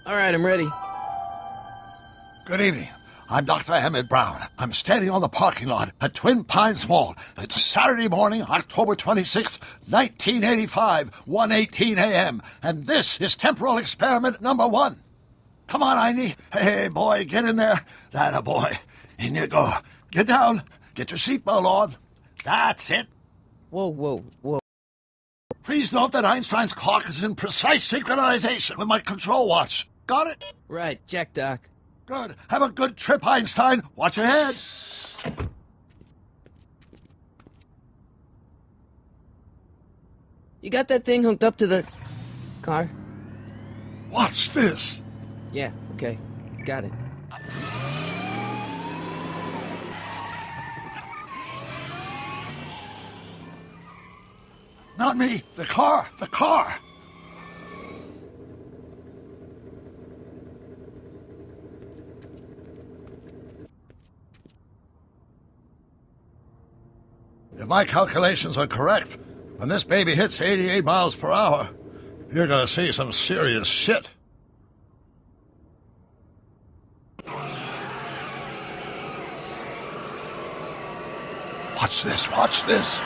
All right, I'm ready. Good evening. I'm Dr. Emmett Brown. I'm standing on the parking lot at Twin Pines Mall. It's Saturday morning, October 26th, 1985, 1:18 a.m., and this is temporal experiment number 1. Come on, Einie. Hey, boy, get in there. That a boy. In you go. Get down. Get your seatbelt on. That's it. Whoa. Please note that Einstein's clock is in precise synchronization with my control watch. Got it? Right, check, Doc. Good. Have a good trip, Einstein. Watch your head. You got that thing hooked up to the car? Watch this. Yeah, okay. Got it. Not me. The car. The car. If my calculations are correct, when this baby hits 88 miles per hour, you're gonna see some serious shit. Watch this, watch this.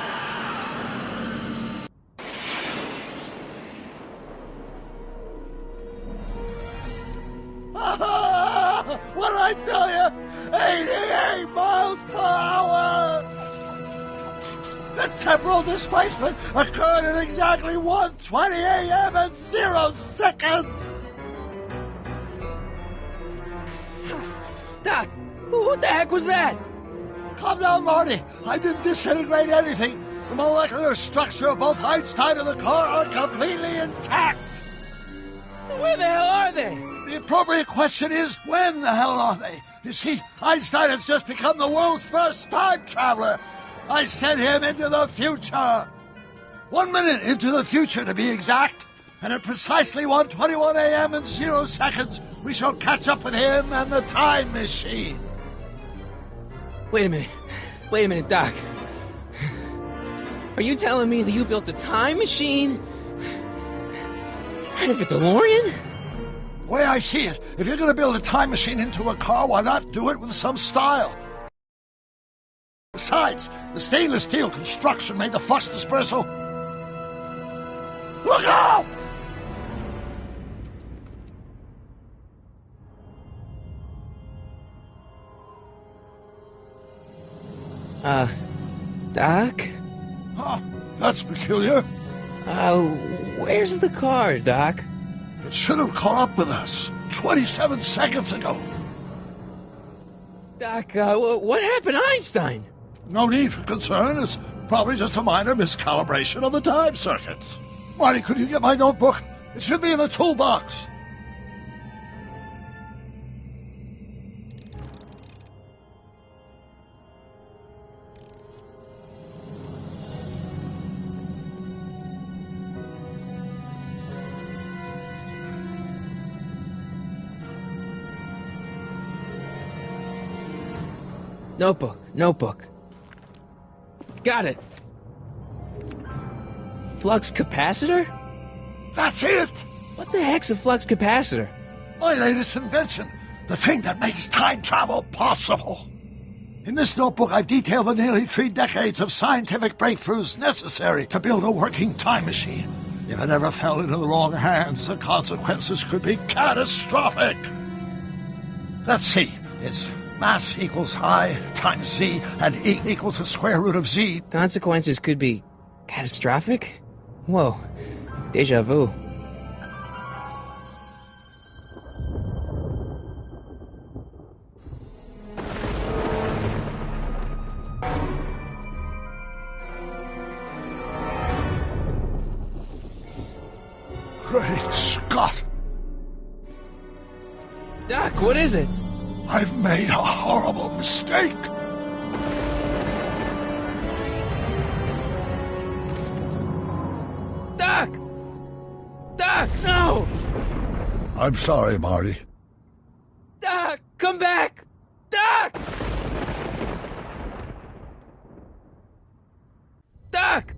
What did I tell you? 88 miles per hour! The temporal displacement occurred at exactly 1:20 a.m. and 0 seconds! Doc, what the heck was that? Calm down, Marty. I didn't disintegrate anything. The molecular structure of both Einstein and the car are completely intact. Where the hell are they? The appropriate question is, when the hell are they? You see, Einstein has just become the world's first time traveler. I sent him into the future. 1 minute into the future, to be exact. And at precisely 1:21 a.m. and 0 seconds, we shall catch up with him and the time machine. Wait a minute, Doc. Are you telling me that you built a time machine out of a DeLorean? The way I see it, if you're going to build a time machine into a car, why not do it with some style? Besides, the stainless steel construction made the flux dispersal. Look out! Doc? Huh, that's peculiar. Where's the car, Doc? It should have caught up with us 27 seconds ago. Doc, what happened to Einstein? No need for concern. It's probably just a minor miscalibration of the time circuits. Marty, could you get my notebook? It should be in the toolbox. Notebook. Got it. Flux capacitor? That's it! What the heck's a flux capacitor? My latest invention. The thing that makes time travel possible. In this notebook, I've detailed the nearly 3 decades of scientific breakthroughs necessary to build a working time machine. If it ever fell into the wrong hands, the consequences could be catastrophic. Let's see. It's mass equals I times Z, and E equals the square root of Z. Consequences could be catastrophic? Whoa. Deja vu. Great Scott! Doc, what is it? I've made a horrible mistake. Doc! Doc, no! I'm sorry, Marty. Doc, come back! Doc! Doc!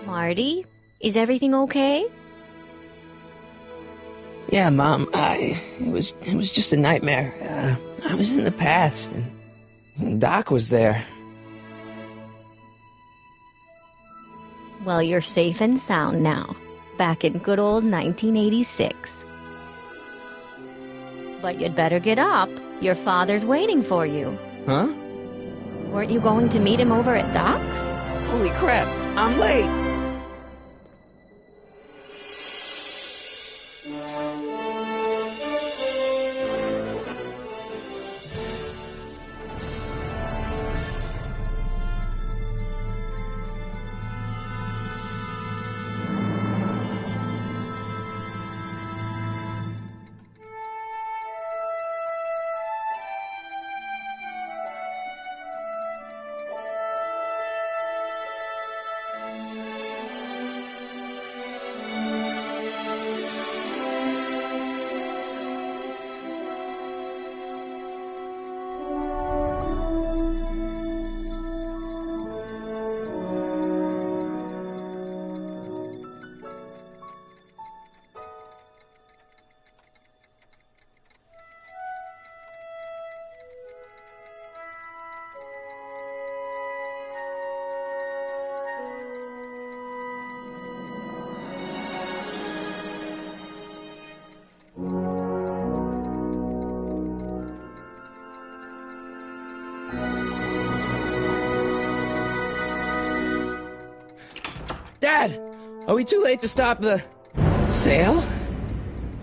Marty, is everything okay? Yeah, Mom. It was just a nightmare. I was in the past, and Doc was there. Well, you're safe and sound now. Back in good old 1986. But you'd better get up. Your father's waiting for you. Huh? Weren't you going to meet him over at Doc's? Holy crap, I'm late! Dad, are we too late to stop the sale?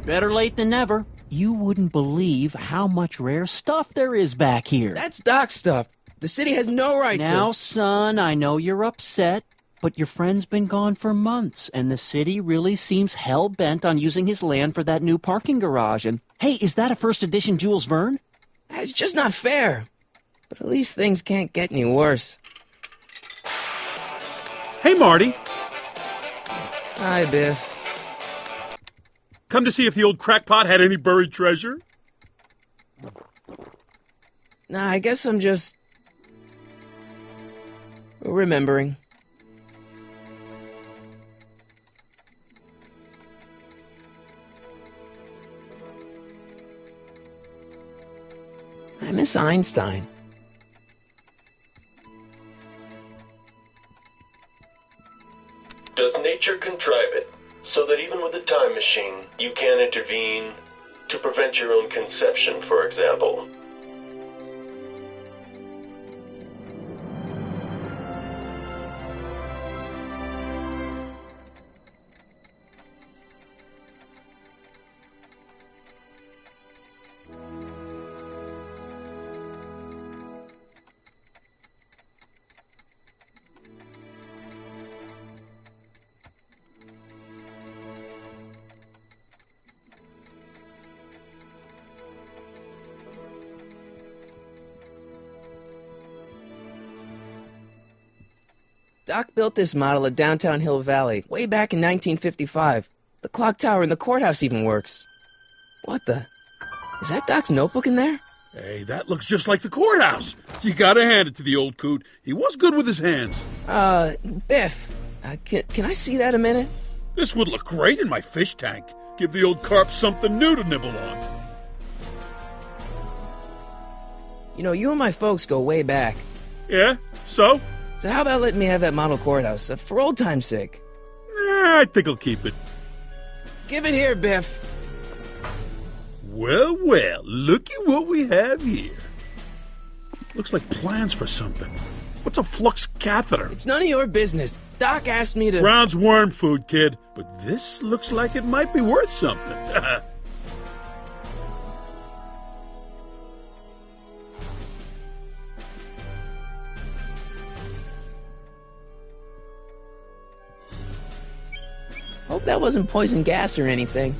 Better late than never. You wouldn't believe how much rare stuff there is back here. That's Doc's stuff. The city has no right to... Now, son, I know you're upset, but your friend's been gone for months, and the city really seems hell-bent on using his land for that new parking garage. And, hey, is that a first edition Jules Verne? It's just not fair. But at least things can't get any worse. Hey, Marty. Hi, Biff. Come to see if the old crackpot had any buried treasure? Nah, I guess I'm just... remembering. I miss Einstein. Does nature contrive it so that even with a time machine, you can intervene to prevent your own conception, for example? Doc built this model at downtown Hill Valley way back in 1955. The clock tower in the courthouse even works. What the? Is that Doc's notebook in there? Hey, that looks just like the courthouse. You gotta hand it to the old coot. He was good with his hands. Biff, can I see that a minute? This would look great in my fish tank. Give the old carp something new to nibble on. You know, you and my folks go way back. Yeah? So? So how about letting me have that model courthouse, for old time's sake? I think I'll keep it. Give it here, Biff. Well, well, looky what we have here. Looks like plans for something. What's a flux catheter? It's none of your business. Doc asked me to... Brown's worm food, kid. But this looks like it might be worth something. Hope that wasn't poison gas or anything.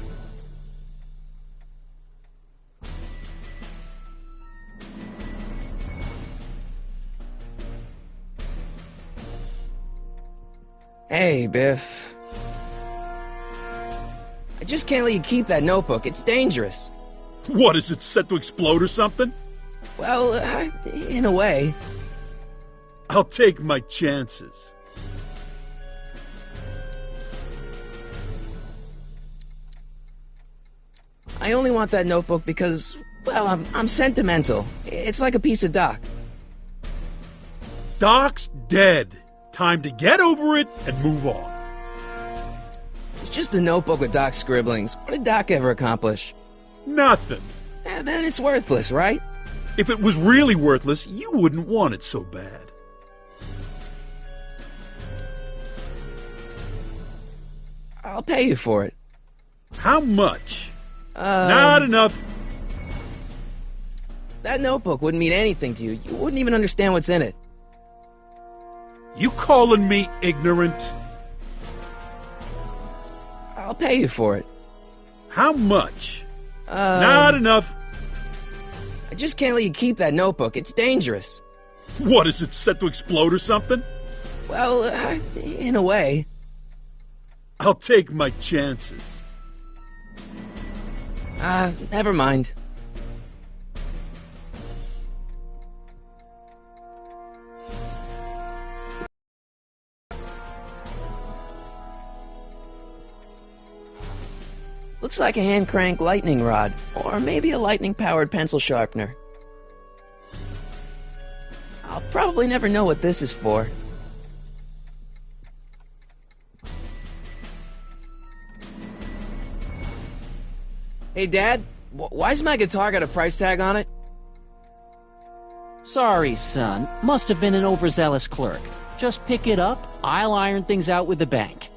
Hey, Biff. I just can't let you keep that notebook. It's dangerous. What, is it set to explode or something? Well, in a way. I'll take my chances. I only want that notebook because, well, I'm sentimental. It's like a piece of Doc. Doc's dead. Time to get over it and move on. It's just a notebook with Doc's scribblings. What did Doc ever accomplish? Nothing. Then it's worthless, right? If it was really worthless, you wouldn't want it so bad. I'll pay you for it. How much? Not enough. That notebook wouldn't mean anything to you. You wouldn't even understand what's in it. You calling me ignorant? I'll pay you for it. How much? Not enough. I just can't let you keep that notebook. It's dangerous. What, is it set to explode or something? Well, in a way. I'll take my chances. Never mind. Looks like a hand-crank lightning rod, or maybe a lightning-powered pencil sharpener. I'll probably never know what this is for. Hey, Dad, why's my guitar got a price tag on it? Sorry, son. Must have been an overzealous clerk. Just pick it up. I'll iron things out with the bank.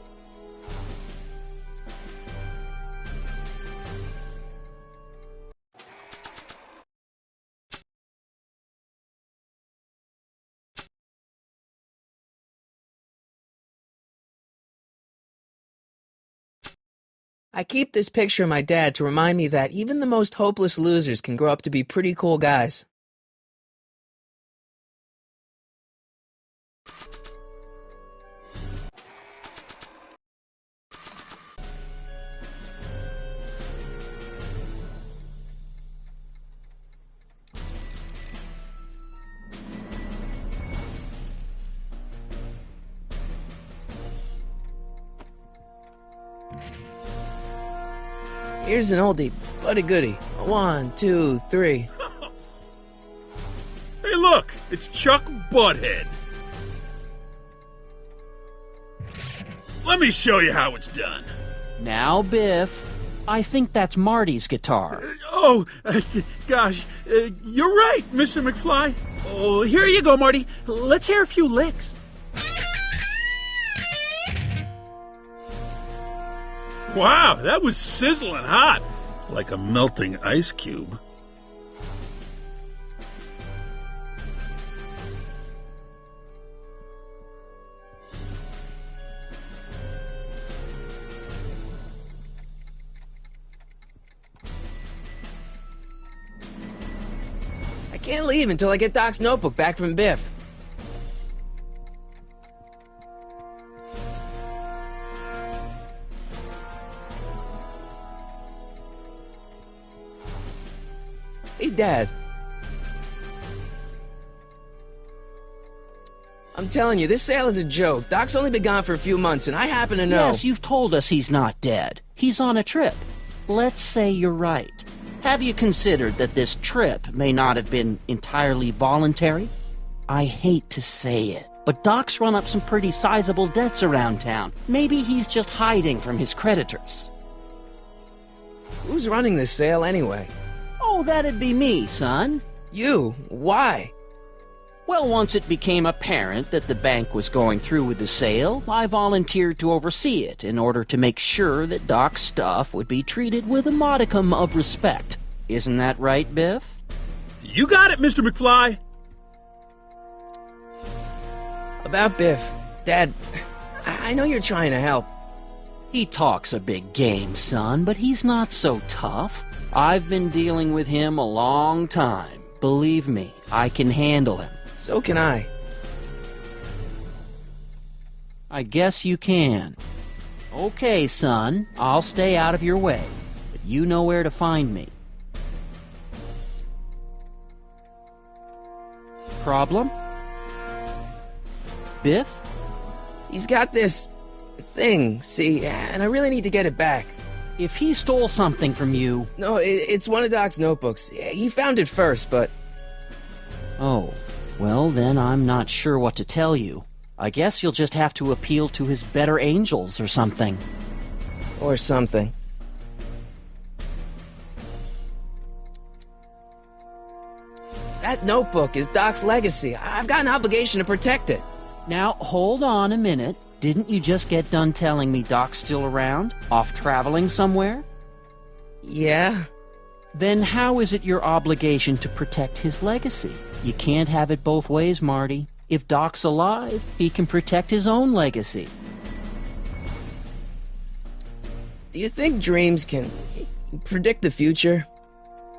I keep this picture of my dad to remind me that even the most hopeless losers can grow up to be pretty cool guys. Here's an oldie, but a goodie. 1, 2, 3. Hey, look! It's Chuck Butthead. Let me show you how it's done. Now, Biff, I think that's Marty's guitar. Gosh, you're right, Mr. McFly. Oh, here you go, Marty. Let's hear a few licks. Wow, that was sizzling hot, like a melting ice cube. I can't leave until I get Doc's notebook back from Biff. Hey, Dad. I'm telling you, this sale is a joke. Doc's only been gone for a few months, and I happen to know... Yes, you've told us he's not dead. He's on a trip. Let's say you're right. Have you considered that this trip may not have been entirely voluntary? I hate to say it, but Doc's run up some pretty sizable debts around town. Maybe he's just hiding from his creditors. Who's running this sale anyway? Oh, that'd be me, son. You? Why? Well, once it became apparent that the bank was going through with the sale, I volunteered to oversee it in order to make sure that Doc's stuff would be treated with a modicum of respect. Isn't that right, Biff? You got it, Mr. McFly. About Biff. Dad, I know you're trying to help. He talks a big game, son, but he's not so tough. I've been dealing with him a long time. Believe me, I can handle him. So can I. I guess you can. Okay, son, I'll stay out of your way, but you know where to find me. Problem? Biff? He's got this thing, see, and I really need to get it back. If he stole something from you... No, it's one of Doc's notebooks. He found it first, but... Oh, well then I'm not sure what to tell you. I guess you'll just have to appeal to his better angels or something. Or something. That notebook is Doc's legacy. I've got an obligation to protect it. Now, hold on a minute. Didn't you just get done telling me Doc's still around? Off traveling somewhere? Yeah? Then how is it your obligation to protect his legacy? You can't have it both ways, Marty. If Doc's alive, he can protect his own legacy. Do you think dreams can predict the future?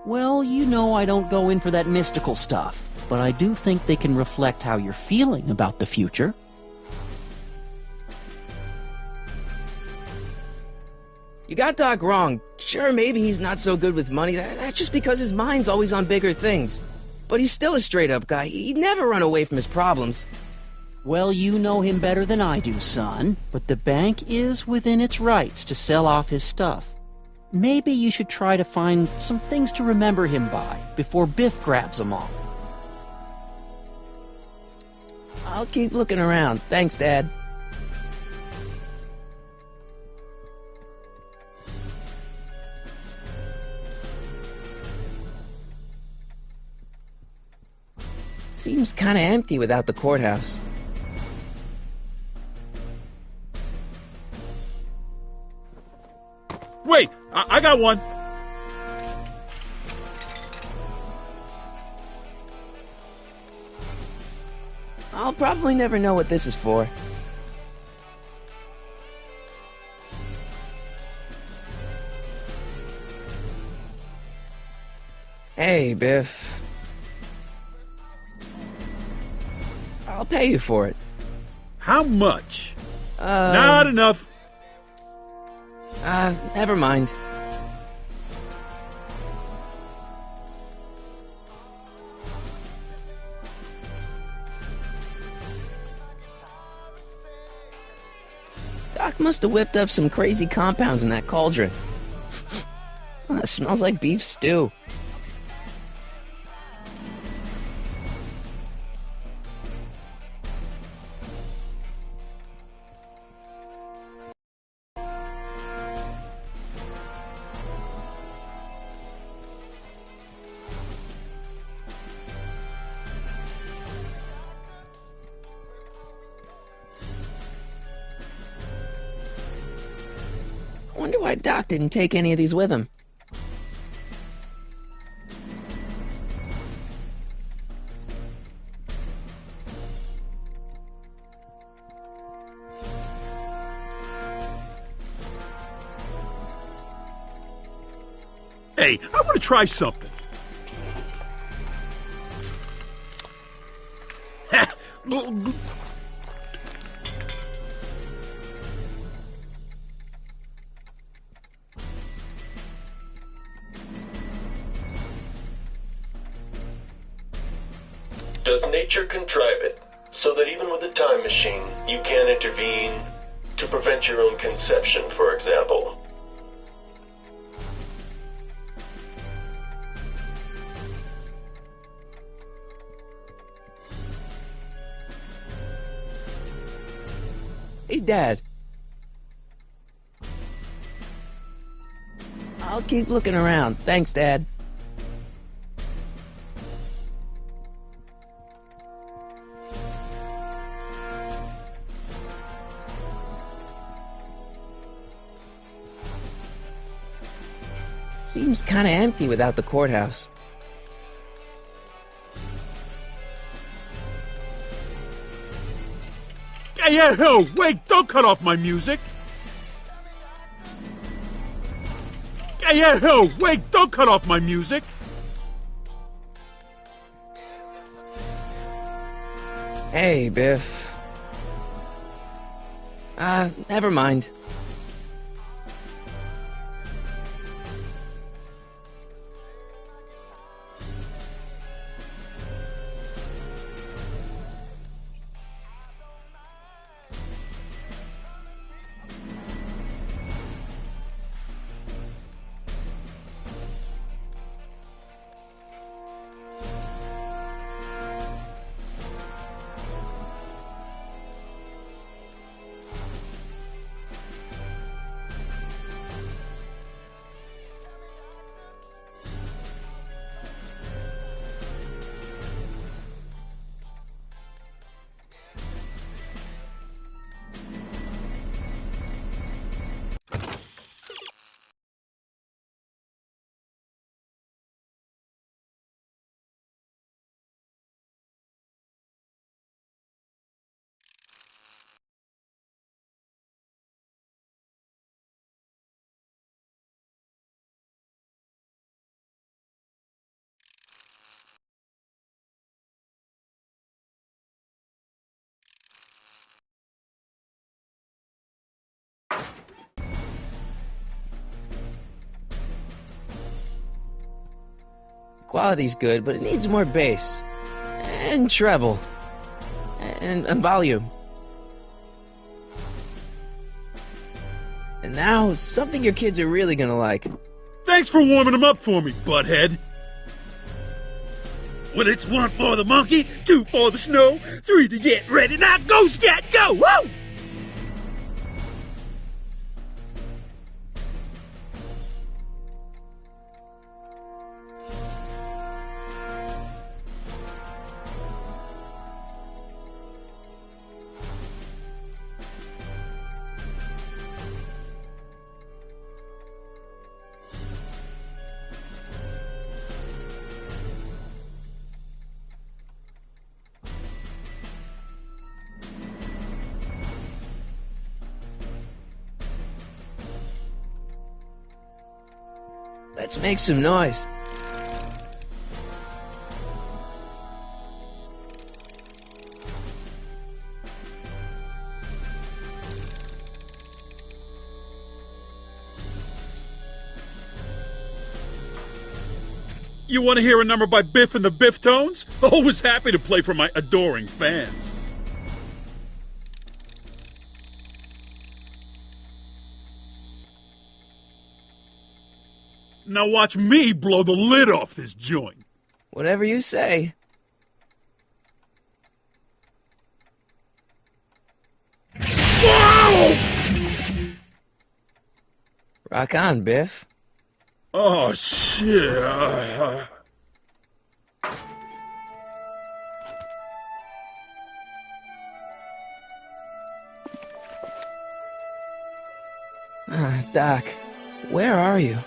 Well, you know I don't go in for that mystical stuff, but I do think they can reflect how you're feeling about the future. You got Doc wrong. Sure, maybe he's not so good with money. That's just because his mind's always on bigger things. But he's still a straight-up guy. He'd never run away from his problems. Well, you know him better than I do, son. But the bank is within its rights to sell off his stuff. Maybe you should try to find some things to remember him by before Biff grabs them all. I'll keep looking around. Thanks, Dad. Seems kinda empty without the courthouse. Wait, I got one. I'll probably never know what this is for. Hey, Biff. I'll pay you for it. How much? Not enough. Never mind. Doc must have whipped up some crazy compounds in that cauldron. It smells like beef stew. I wonder why Doc didn't take any of these with him. Hey, I want to try something. Does nature contrive it so that even with a time machine, you can intervene to prevent your own conception, for example? Hey, Dad. I'll keep looking around. Thanks, Dad. Seems kinda empty without the courthouse. Hey, wait, don't cut off my music. Hey, wait, don't cut off my music. Hey, Biff. Never mind. quality's good, but it needs more bass. And treble. And volume. And now, something your kids are really gonna like. Thanks for warming them up for me, butthead. Well, it's 1 for the monkey, 2 for the snow, 3 to get ready. Now go, Scat, go! Woo! Let's make some noise. You want to hear a number by Biff and the Biff Tones? Always happy to play for my adoring fans. Now watch me blow the lid off this joint. Whatever you say. Whoa! Rock on, Biff. Oh, shit. Doc, where are you?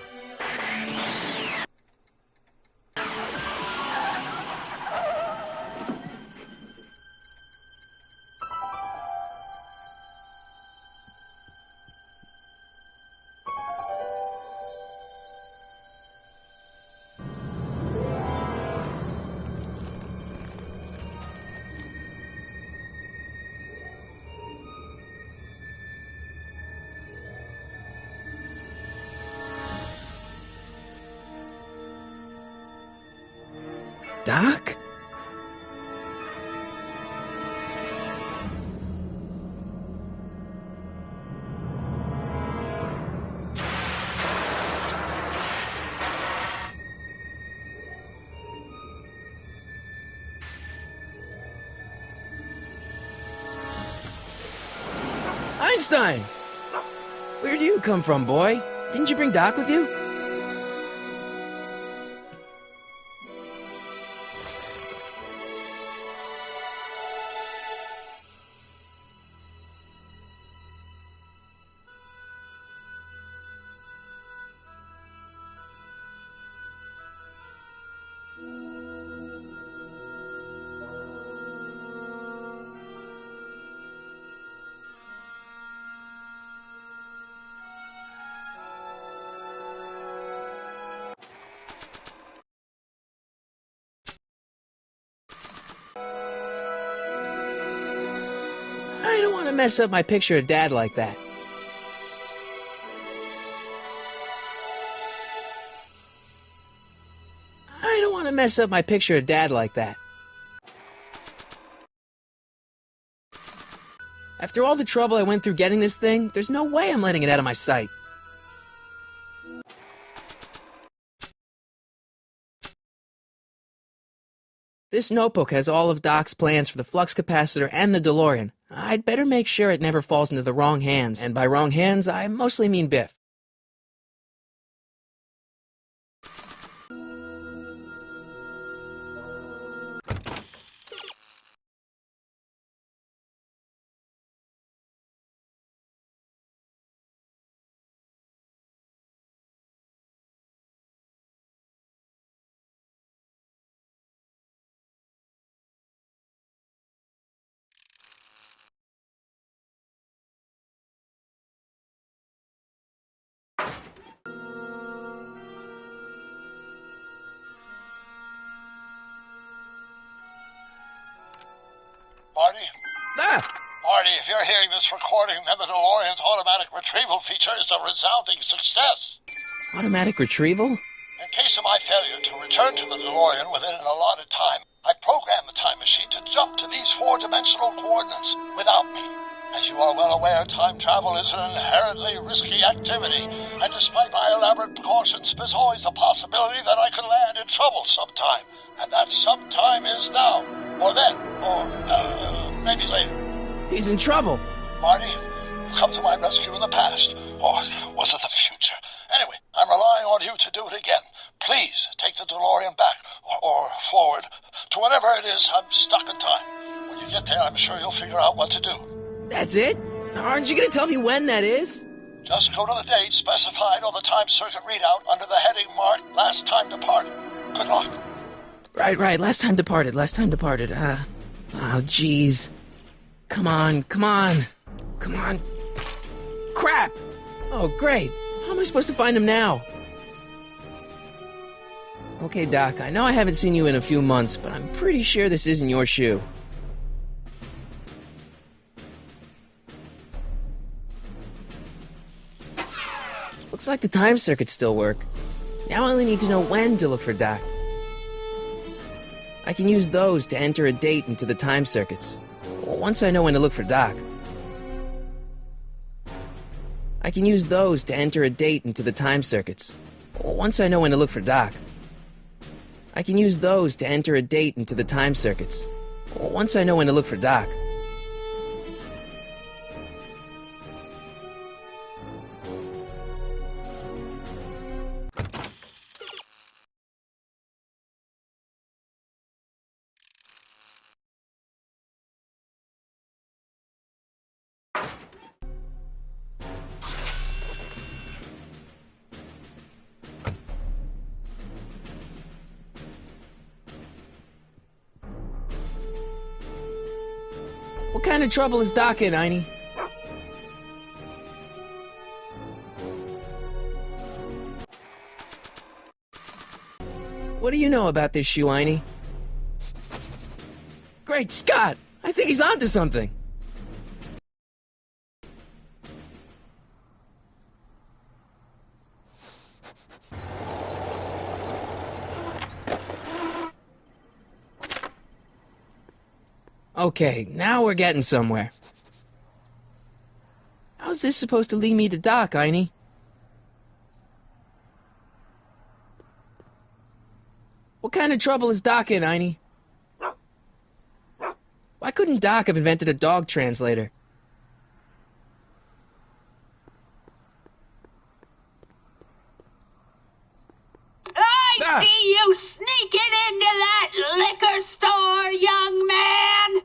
Doc? Einstein! Where'd you come from, boy? Didn't you bring Doc with you? I don't want to mess up my picture of Dad like that. I don't want to mess up my picture of Dad like that. After all the trouble I went through getting this thing, there's no way I'm letting it out of my sight. This notebook has all of Doc's plans for the flux capacitor and the DeLorean. I'd better make sure it never falls into the wrong hands, and by wrong hands, I mostly mean Biff. Marty? Ah! Marty, if you're hearing this recording, then the DeLorean's automatic retrieval feature is a resounding success. Automatic retrieval? In case case of my failure to return to the DeLorean within an allotted time, I programmed the time machine to jump to these four-dimensional coordinates without me. As you are well aware, time travel is an inherently risky activity, and despite my elaborate precautions, there's always a possibility that I could land in trouble sometime. And that sometime is now, or then, or maybe later. He's in trouble. Marty, you come to my rescue in the past, or was it the future? Anyway, I'm relying on you to do it again. Please take the DeLorean back, or forward, to whatever it is. I'm stuck in time. When you get there, I'm sure you'll figure out what to do. That's it? Aren't you going to tell me when that is? Just go to the date specified on the time circuit readout under the heading marked Last Time Departed. Good luck. Right. Last time departed. Oh, jeez. Come on. Crap! Oh, great. How am I supposed to find him now? Okay, Doc, I know I haven't seen you in a few months, but I'm pretty sure this isn't your shoe. Looks like the time circuits still work. Now I only need to know when to look for Doc. I can use those to enter a date into the time circuits. Once I know when to look for Doc. I can use those to enter a date into the time circuits. Once I know when to look for Doc. I can use those to enter a date into the time circuits. Once I know when to look for Doc. What kind of trouble is Doc in, Einie? What do you know about this shoe, Einie? Great Scott! I think he's onto something! Okay, now we're getting somewhere. How's this supposed to lead me to Doc, Einie? What kind of trouble is Doc in, Einie? Why couldn't Doc have invented a dog translator? I see you sneaking into that liquor store, young man!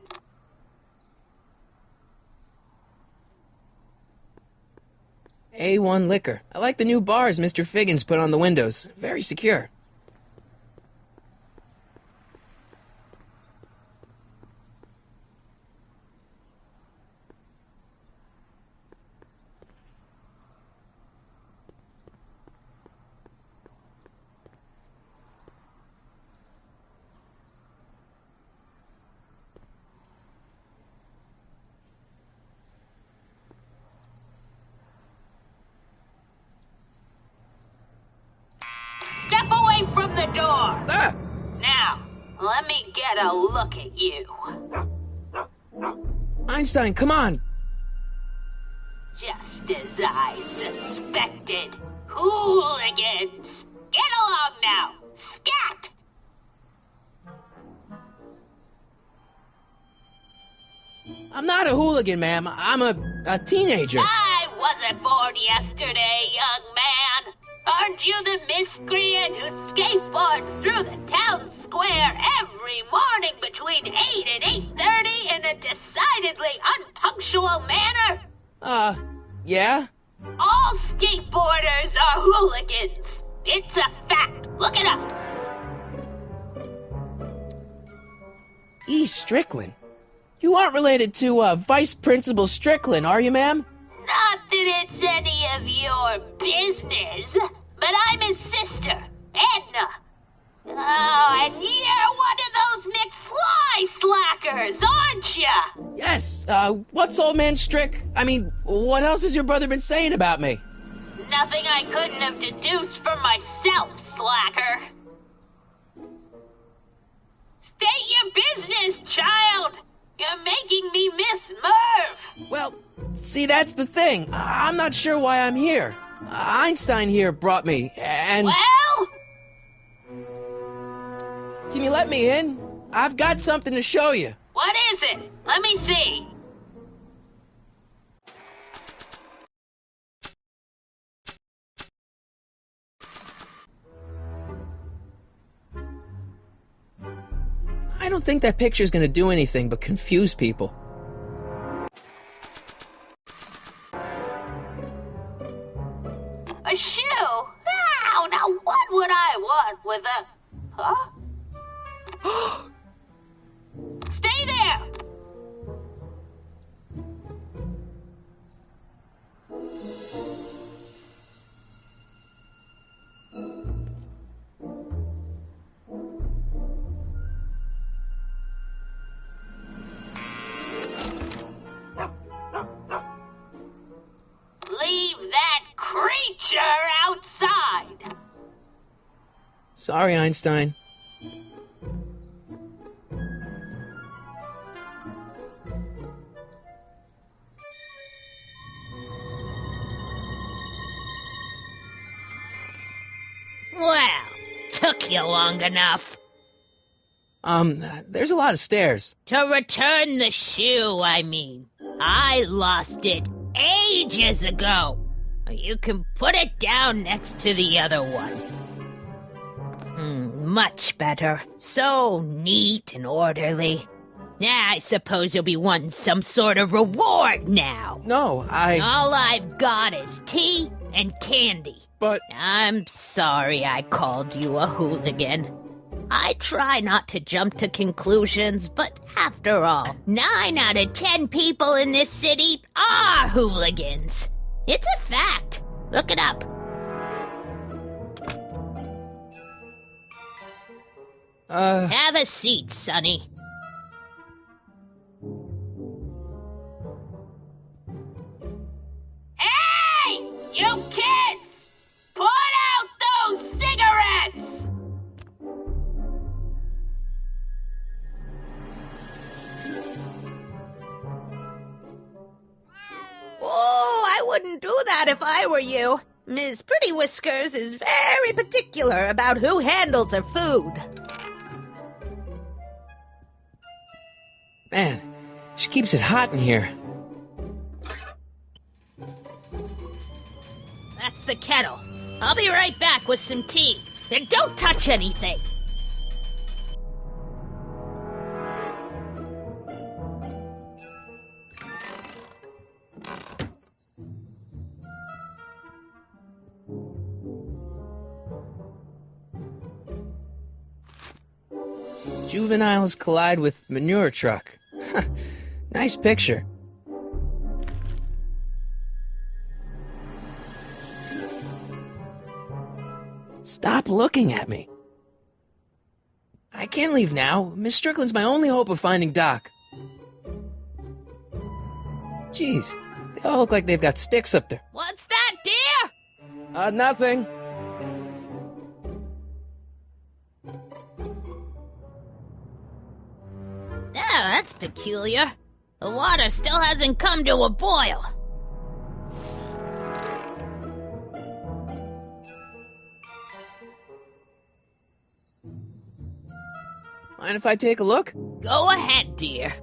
A1 liquor. I like the new bars Mr. Figgins put on the windows. Very secure. Step away from the door! Ah! Now, let me get a look at you. Einstein, come on! Just as I suspected. Hooligans! Get along now! Scat! I'm not a hooligan, ma'am. I'm a teenager. I wasn't born yesterday, young man. Aren't you the miscreant who skateboards through the town square every morning between 8 and 8:30 in a decidedly unpunctual manner? Yeah? All skateboarders are hooligans. It's a fact. Look it up. E. Strickland. You aren't related to, Vice Principal Strickland, are you, ma'am? Not that it's any of your business, but I'm his sister, Edna. Oh, and you're one of those McFly slackers, aren't you? Yes, what's old man Strick? I mean, what else has your brother been saying about me? Nothing I couldn't have deduced for myself, slacker. State your business, child! You're making me miss Merv! Well, see, that's the thing. I'm not sure why I'm here. Einstein here brought me, and... Well? Can you let me in? I've got something to show you. What is it? Let me see. I don't think that picture's gonna do anything but confuse people. A shoe? Ow, now what would I want with a... Huh? Stay there! Leave that creature outside! Sorry, Einstein. Well, took you long enough. There's a lot of stairs. To return the shoe, I mean. I lost it ages ago. You can put it down next to the other one. Much better. So neat and orderly. I suppose you'll be wanting some sort of reward now. No, All I've got is tea and candy. But... I'm sorry I called you a hooligan. I try not to jump to conclusions, but after all, 9 out of 10 people in this city are hooligans. It's a fact. Look it up. Have a seat, Sonny. Hey! You kids! Put out those cigarettes! Oh, I wouldn't do that if I were you. Ms. Pretty Whiskers is very particular about who handles her food. Man, she keeps it hot in here. That's the kettle. I'll be right back with some tea. Then don't touch anything. Juveniles collide with manure truck. Nice picture. Stop looking at me. I can't leave now. Miss Strickland's my only hope of finding Doc. Jeez, they all look like they've got sticks up there. What's that, dear? Nothing. Yeah, that's peculiar. The water still hasn't come to a boil. Mind if I take a look? Go ahead, dear.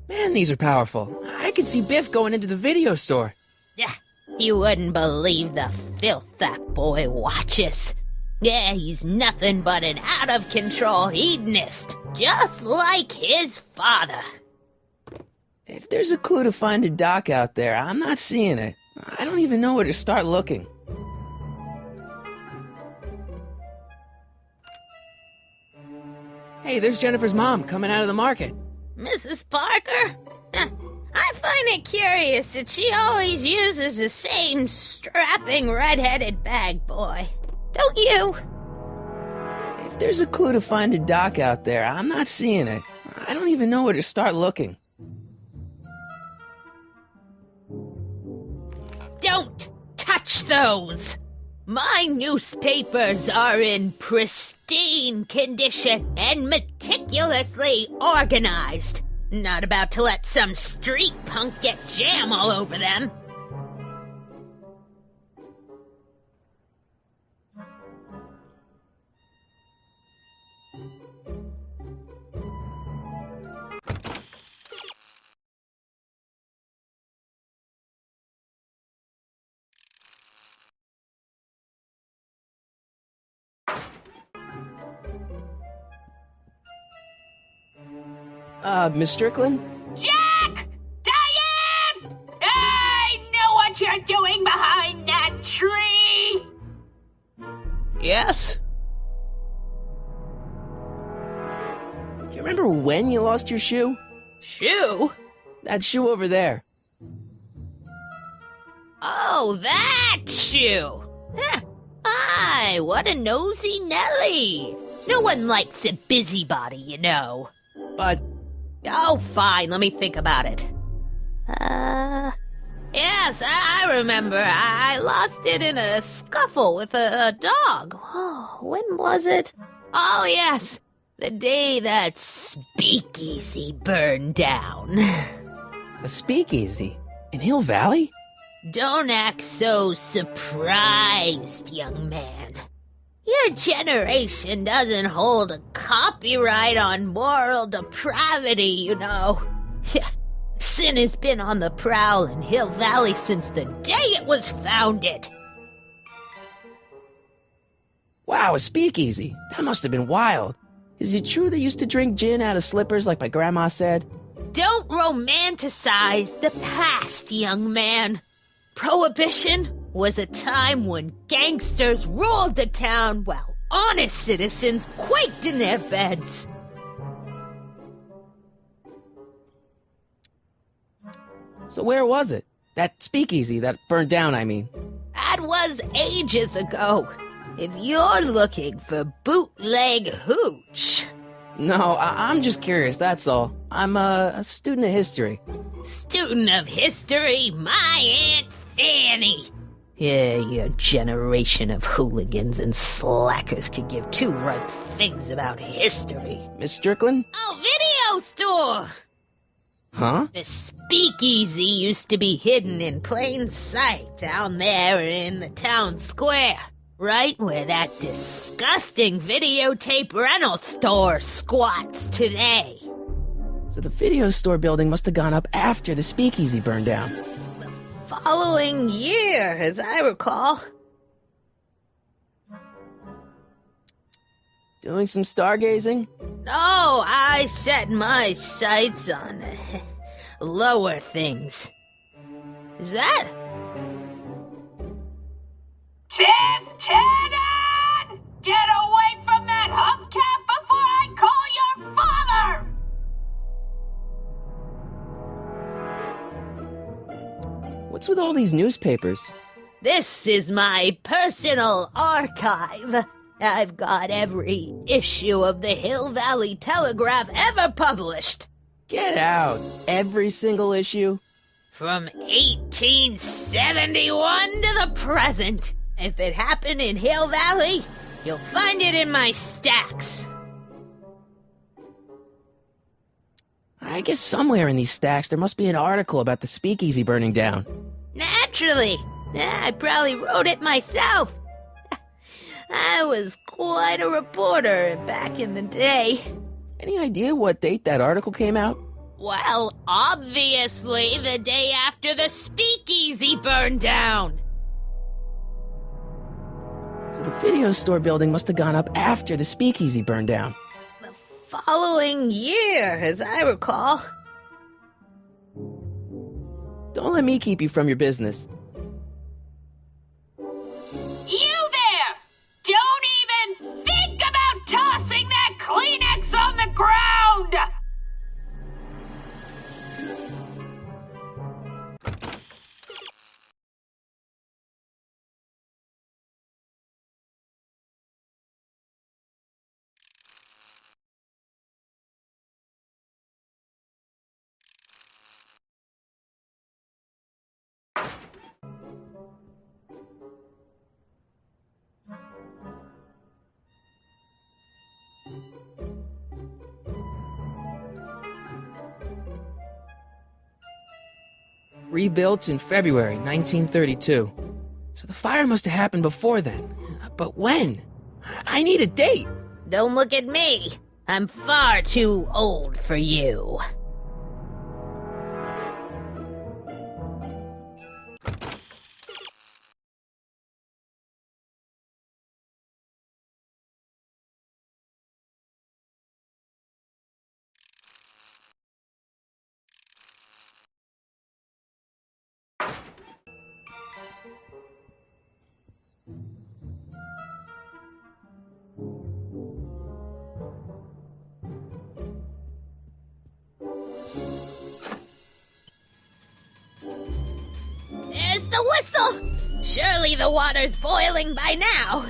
Man, these are powerful. I can see Biff going into the video store. Yeah, you wouldn't believe the filth that boy watches. Yeah, he's nothing but an out-of-control hedonist, just like his father. If there's a clue to finding Doc out there, I'm not seeing it. I don't even know where to start looking. Hey, there's Jennifer's mom coming out of the market. Mrs. Parker? I find it curious that she always uses the same strapping red-headed bag boy. Don't you? If there's a clue to finding Doc out there, I'm not seeing it. I don't even know where to start looking. watch those! My newspapers are in pristine condition and meticulously organized. Not about to let some street punk get jam all over them. Miss Strickland? Jack! Diane! I know what you're doing behind that tree! Yes? Do you remember when you lost your shoe? Shoe? That shoe over there. Oh, that shoe! Huh. Aye, what a nosy Nelly! No one likes a busybody, you know. But... Oh, fine, let me think about it. Yes, I remember. I lost it in a scuffle with a dog. Oh, when was it? Oh, yes, the day that speakeasy burned down. a speakeasy? In Hill Valley? Don't act so surprised, young man. Your generation doesn't hold a copyright on moral depravity, you know. Sin has been on the prowl in Hill Valley since the day it was founded. Wow, a speakeasy. That must have been wild. Is it true they used to drink gin out of slippers like my grandma said? Don't romanticize the past, young man. Prohibition was a time when gangsters ruled the town while honest citizens quaked in their beds. So where was it? That speakeasy that burned down, I mean. That was ages ago. If you're looking for bootleg hooch. No, I'm just curious, that's all. I'm a student of history. Student of history, my Aunt Fanny. Yeah, your generation of hooligans and slackers could give two ripe figs about history. Miss Strickland? Oh, video store! Huh? The speakeasy used to be hidden in plain sight down there in the town square. Right where that disgusting videotape rental store squats today. So the video store building must have gone up after the speakeasy burned down. Following year, as I recall. Doing some stargazing? No, I set my sights on lower things. Is that? Tannen! Get away from that hubcap before I call your father! What's with all these newspapers? This is my personal archive. I've got every issue of the Hill Valley Telegraph ever published. Get out! Every single issue? From 1871 to the present. If it happened in Hill Valley, you'll find it in my stacks. I guess somewhere in these stacks there must be an article about the speakeasy burning down. Naturally. I probably wrote it myself. I was quite a reporter back in the day. Any idea what date that article came out? Well, obviously the day after the speakeasy burned down. So the video store building must have gone up after the speakeasy burned down. The following year, as I recall. Don't let me keep you from your business. You there! Don't even think about tossing that Kleenex on the ground! rebuilt in February 1932. So the fire must have happened before then. But when? I need a date. Don't look at me. I'm far too old for you. There's the whistle! Surely the water's boiling by now.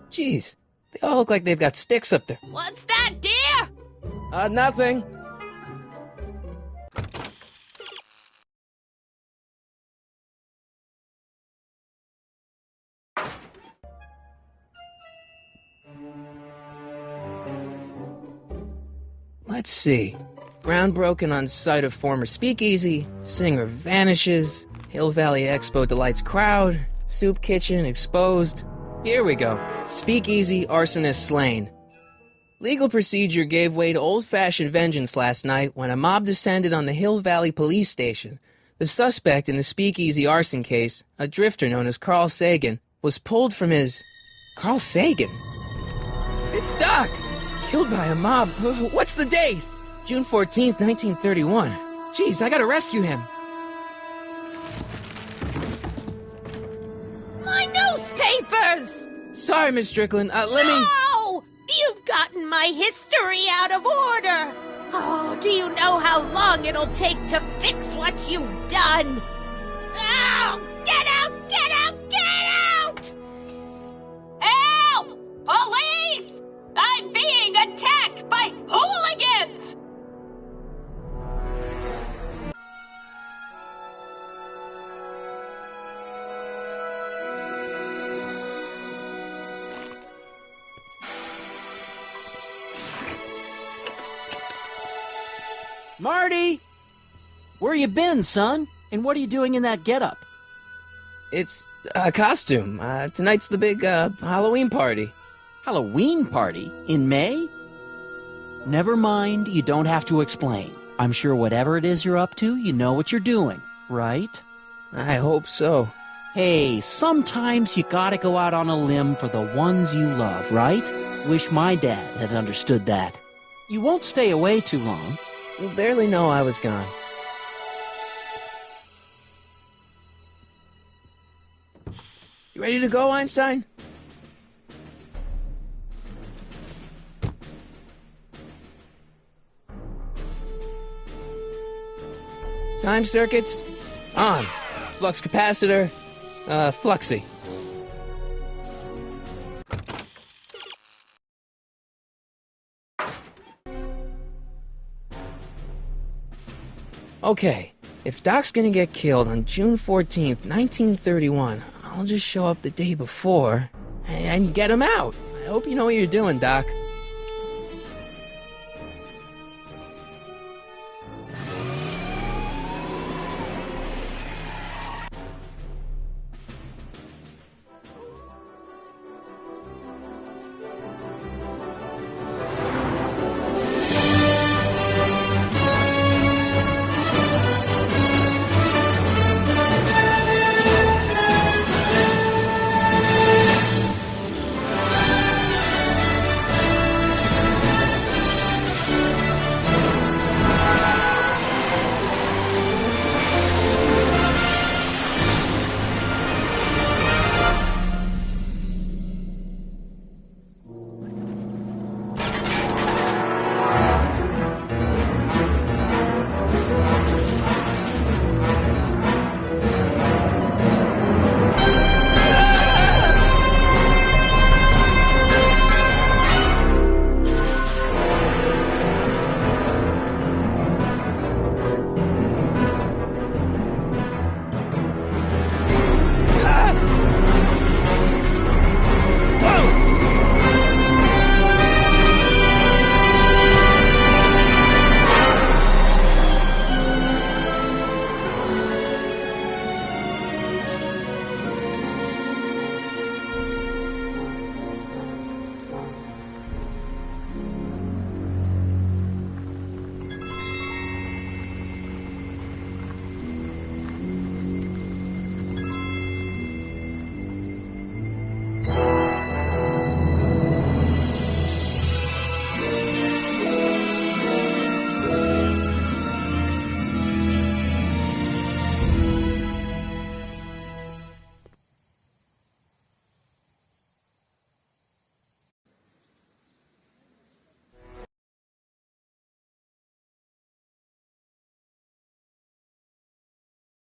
Jeez, they all look like they've got sticks up there. What's that, dear? Nothing. Let's see. Ground broken on site of former speakeasy, singer vanishes, Hill Valley Expo delights crowd, soup kitchen exposed. Here we go. Speakeasy arsonist slain. Legal procedure gave way to old-fashioned vengeance last night when a mob descended on the Hill Valley police station. The suspect in the speakeasy arson case, a drifter known as Carl Sagan, was pulled from his... Carl Sagan? It's Doc! Killed by a mob. What's the date? June 14th, 1931. Jeez, I gotta rescue him. My newspapers! Sorry, Miss Strickland. Let me... No! You've gotten my history out of order! Oh, do you know how long it'll take to fix what you've done? Oh, get out! Get out! Get out! Help! Police! I'm being attacked by hooligans! Marty! Where you been, son? And what are you doing in that getup? It's a costume. Tonight's the big, Halloween party. Halloween party? In May? Never mind, you don't have to explain. I'm sure whatever it is you're up to, you know what you're doing, right? I hope so. Hey, sometimes you gotta go out on a limb for the ones you love, right? Wish my dad had understood that. You won't stay away too long. You barely know I was gone. You ready to go, Einstein? Time circuits on. Flux capacitor, fluxy. Okay, if Doc's gonna get killed on June 14th, 1931, I'll just show up the day before and get him out. I hope you know what you're doing, Doc.